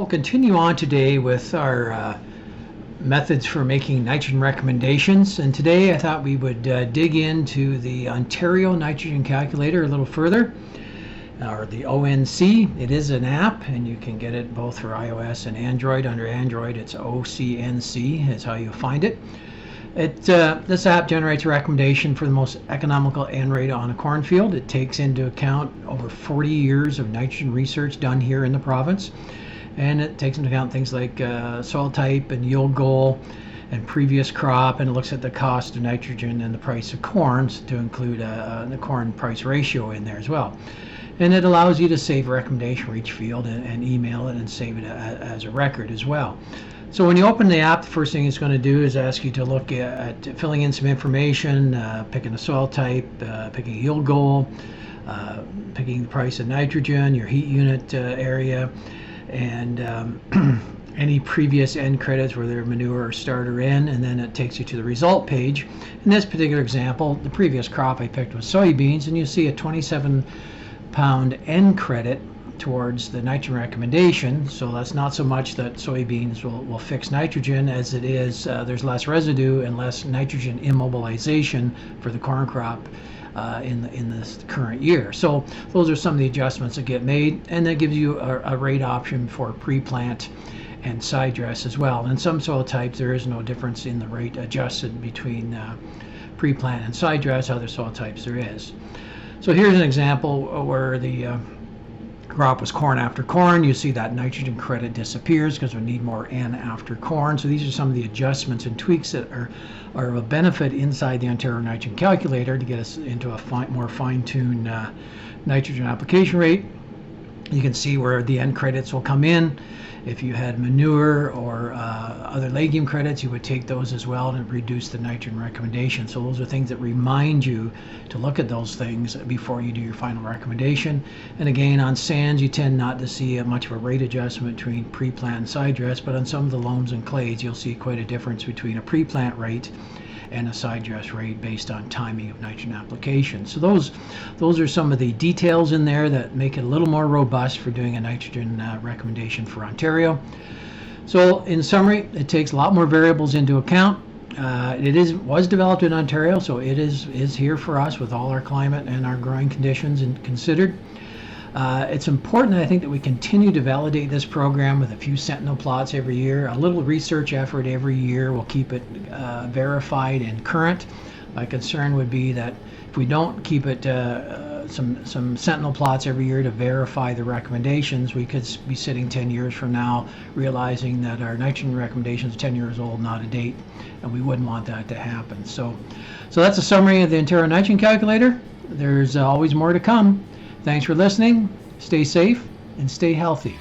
continue on today with our methods for making nitrogen recommendations. And today I thought we would dig into the Ontario Nitrogen Calculator a little further, or the ONC. It is an app, and you can get it both for iOS and Android. Under Android, it's OCNC is how you find it. This app generates a recommendation for the most economical N rate on a cornfield. It takes into account over 40 years of nitrogen research done here in the province, and it takes into account things like soil type and yield goal and previous crop, and it looks at the cost of nitrogen and the price of corns to include the corn price ratio in there as well. And it allows you to save a recommendation for each field and email it and save it as a record as well. So when you open the app, the first thing it's going to do is ask you to look at filling in some information, picking a soil type, picking a yield goal, picking the price of nitrogen, your heat unit area, and any previous N credits, whether manure or starter in, and then it takes you to the result page. In this particular example, the previous crop I picked was soybeans, and you see a 27-pound N credit towards the nitrogen recommendation. So that's not so much that soybeans will fix nitrogen as it is there's less residue and less nitrogen immobilization for the corn crop in this current year. So those are some of the adjustments that get made, and that gives you a rate option for pre-plant and side dress as well. In some soil types there is no difference in the rate adjusted between pre-plant and side dress. Other soil types there is. So here's an example where the crop was corn after corn. You see that nitrogen credit disappears because we need more N after corn. So these are some of the adjustments and tweaks that are of a benefit inside the Ontario Nitrogen Calculator to get us into a more fine-tuned nitrogen application rate. You can see where the N credits will come in. If you had manure or other legume credits, you would take those as well and reduce the nitrogen recommendation. So those are things that remind you to look at those things before you do your final recommendation. And again, on sands, you tend not to see much of a rate adjustment between pre-plant and side dress, but on some of the loams and clays, you'll see quite a difference between a pre-plant rate and a side dress rate based on timing of nitrogen application. So those are some of the details in there that make it a little more robust for doing a nitrogen recommendation for Ontario. So in summary, it takes a lot more variables into account. It was developed in Ontario, so it is here for us with all our climate and our growing conditions considered. It's important, I think, that we continue to validate this program with a few sentinel plots every year. A little research effort every year will keep it verified and current. My concern would be that if we don't keep it some sentinel plots every year to verify the recommendations, we could be sitting 10 years from now realizing that our nitrogen recommendations are 10 years old, not a date, and we wouldn't want that to happen. So that's a summary of the Ontario Nitrogen Calculator. There's always more to come. Thanks for listening. Stay safe and stay healthy.